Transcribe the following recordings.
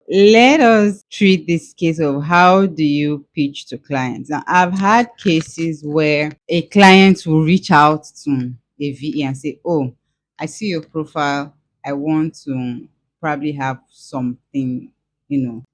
let us treat this case of how do you pitch to clients. Now, I've had cases where a client will reach out to a VE and say, "Oh, I see your profile. I want to probably have something,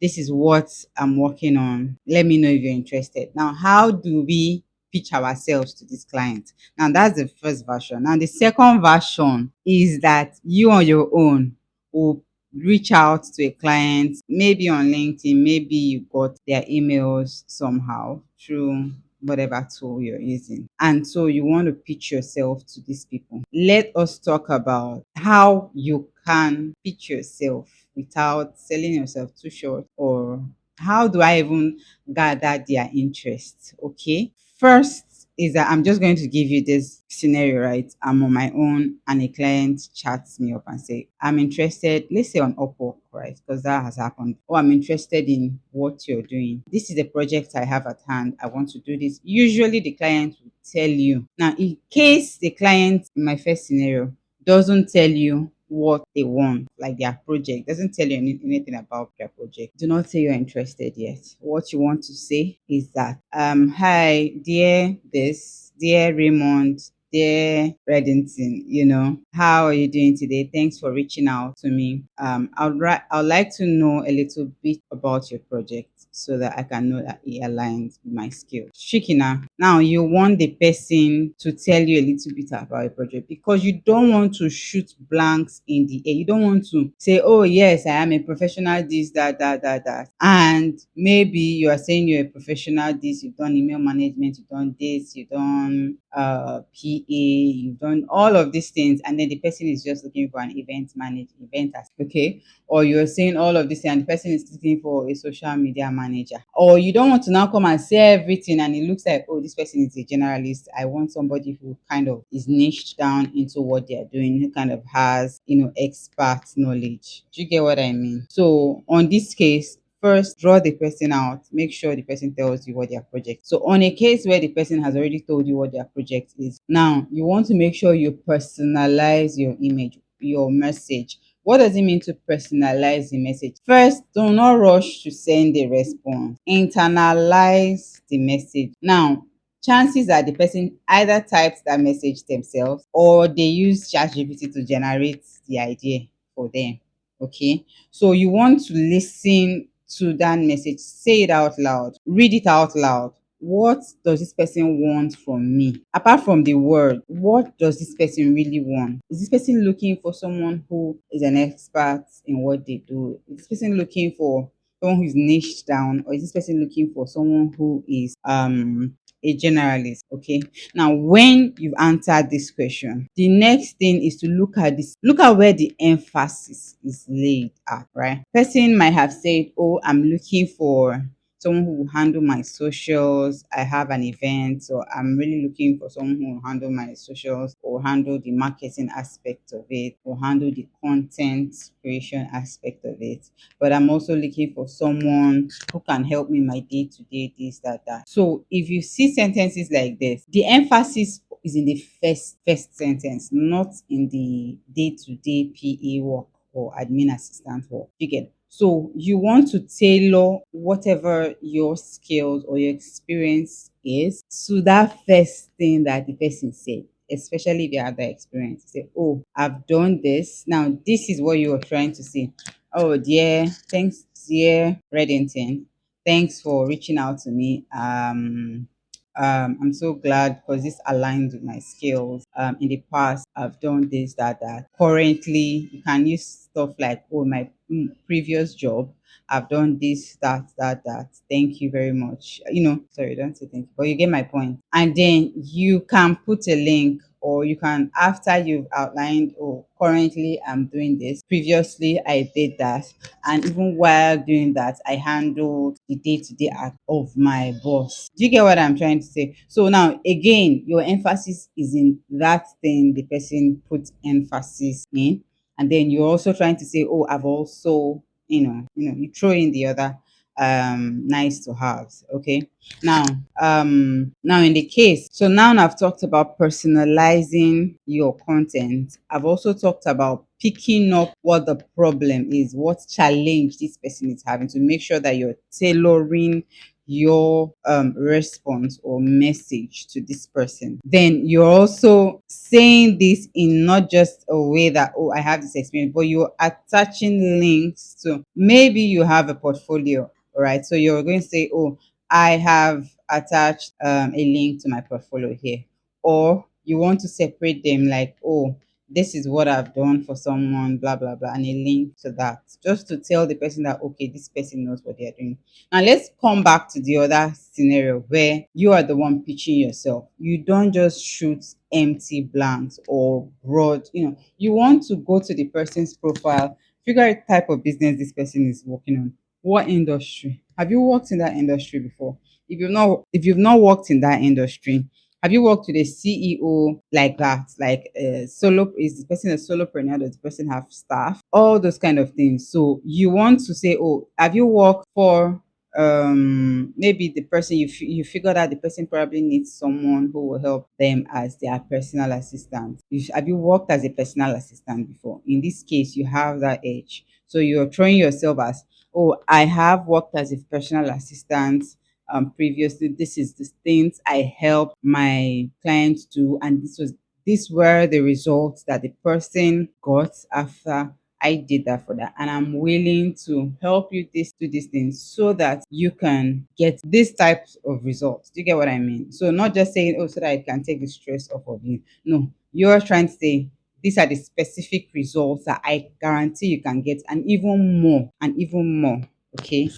this is what I'm working on. Let me know if you're interested." Now, how do we pitch ourselves to this client? Now, that's the first version. Now, the second version is that you on your own will reach out to a client, maybe on LinkedIn, maybe you got their emails somehow through whatever tool you're using. And so you want to pitch yourself to these people. Let us talk about how you can pitch yourself without selling yourself too short, or how do I even gather their interest? Okay. First is that I'm just going to give you this scenario, right? I'm on my own and a client chats me up and say, "I'm interested," let's say on Upwork, right? Because that has happened. "Oh, I'm interested in what you're doing. This is a project I have at hand. I want to do this." Usually the client will tell you. Now, in case the client, in my first scenario, doesn't tell you what they want, like their project, doesn't tell you anything about their project, do not say you're interested yet. What you want to say is that, "Hi, dear this, dear Raymond, dear Reddington, how are you doing today? Thanks for reaching out to me. I'd like to know a little bit about your project so that I can know that it aligns with my skills." Shikina. Now you want the person to tell you a little bit about a project, because you don't want to shoot blanks in the air. You don't want to say, "Oh yes, I am a professional this, that," and maybe you are saying you're a professional this, you've done email management, you've done this, you've done PA, you've done all of these things, and then the person is just looking for an okay, or you're saying all of this and the person is looking for a social media manager, or you don't want to now come and say everything and it looks like, "Oh, this person is a generalist. I want somebody who kind of is niched down into what they're doing, who kind of has, expert knowledge." Do you get what I mean? So on this case, first draw the person out, make sure the person tells you what their project. So on a case where the person has already told you what their project is, now you want to make sure you personalize your image, your message. What does it mean to personalize the message? First, do not rush to send a response. Internalize the message. Now, chances are the person either types that message themselves or they use ChatGPT to generate the idea for them. Okay. So you want to listen to that message, say it out loud, read it out loud. What does this person want from me? Apart from the word, what does this person really want? Is this person looking for someone who is an expert in what they do? Is this person looking for someone who is niched down, or is this person looking for someone who is a generalist? Okay. Now, when you've answered this question, the next thing is to look at where the emphasis is laid at, right? Person might have said, "Oh, I'm looking for someone who will handle my socials. I have an event, so I'm really looking for someone who will handle my socials, or handle the marketing aspect of it, or handle the content creation aspect of it. But I'm also looking for someone who can help me my day-to-day this, that." So if you see sentences like this, the emphasis is in the first sentence, not in the day-to-day PA work or admin assistant work. You get. So you want to tailor whatever your skills or your experience is to that first thing that the person said, especially if you have that experience. Say, "Oh, I've done this. Now, this is what you were trying to say. Oh, dear, thanks, dear Reddington. Thanks for reaching out to me. I'm so glad because this aligns with my skills. In the past, I've done this, that. Currently, you can use stuff like, "Oh, my previous job, I've done this, that. Thank you very much." Sorry, don't say thank you, but you get my point. And then you can put a link, or you can, after you've outlined, "Oh, currently I'm doing this. Previously, I did that. And even while doing that, I handled the day-to-day act of my boss." Do you get what I'm trying to say? So now, again, your emphasis is in that thing the person puts emphasis in, and then you're also trying to say, "Oh, I've also," you throw in the other nice to have. Okay. Now, now in the case, so now I've talked about personalizing your content. I've also talked about picking up what the problem is, what challenge this person is having, to make sure that you're tailoring your response or message to this person. Then you're also saying this in not just a way that, oh, I have this experience, but you're attaching links to, maybe you have a portfolio. All right, so you're going to say, oh, I have attached a link to my portfolio here. Or you want to separate them, like, oh, this is what I've done for someone, blah, blah, blah, and a link to that, just to tell the person that, okay, this person knows what they're doing. Now, let's come back to the other scenario where you are the one pitching yourself. You don't just shoot empty blanks or broad, you want to go to the person's profile, figure out the type of business this person is working on. What industry? Have you worked in that industry before? If you've not worked in that industry, have you worked with a CEO like that? Like solo, is the person a solopreneur? Does the person have staff? All those kind of things. So you want to say, oh, have you worked for maybe the person, you figure that the person probably needs someone who will help them as their personal assistant. Have you worked as a personal assistant before? In this case, you have that edge. So you're throwing yourself as, oh, I have worked as a personal assistant previously. This is the things I helped my clients do, and these were the results that the person got after I did that for that. And I'm willing to help you do these things so that you can get these types of results. Do you get what I mean? So not just saying, oh, so that I can take the stress off of you. No, you're trying to say these are the specific results that I guarantee you can get, and even more, and even more. Okay.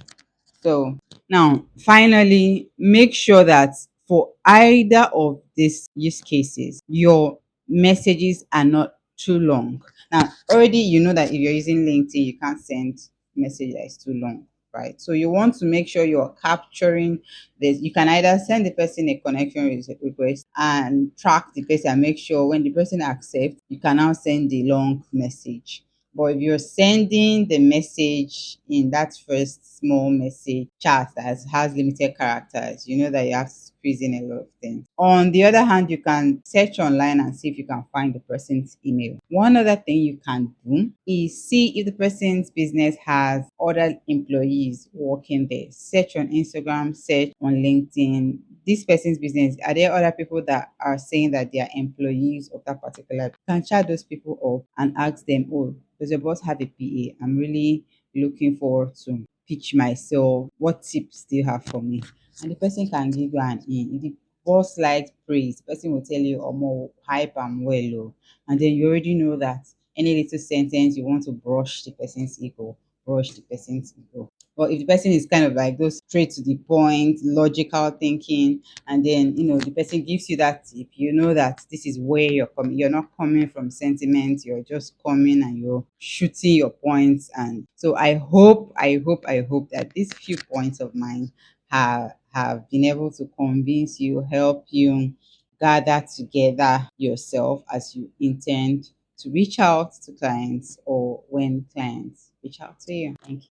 So now, finally, make sure that for either of these use cases, your messages are not too long. Now, already you know that if you're using LinkedIn, you can't send message that is too long, right? So you want to make sure you're capturing this. You can either send the person a connection request and track the person and make sure when the person accepts, you can now send the long message. But if you're sending the message in that first small message chat that has limited characters, you know that you have to squeeze in a lot of things. On the other hand, you can search online and see if you can find the person's email. One other thing you can do is see if the person's business has other employees working there. Search on Instagram, search on LinkedIn. This person's business, are there other people that are saying that they are employees of that particular? You can chat those people up and ask them, oh, does your boss have a PA? I'm really looking forward to pitch myself. What tips do you have for me? And the person can give you an in. If the boss likes praise, the person will tell you, oh, more hype and well. Oh. And then you already know that any little sentence you want to brush the person's ego, brush the person's ego. But if the person is kind of like those straight to the point, logical thinking, and then the person gives you that tip, you know that this is where you're coming. You're not coming from sentiment, you're just coming and you're shooting your points. And so I hope that these few points of mine have been able to convince you, help you gather together yourself as you intend to reach out to clients, or when clients reach out to you. Thank you.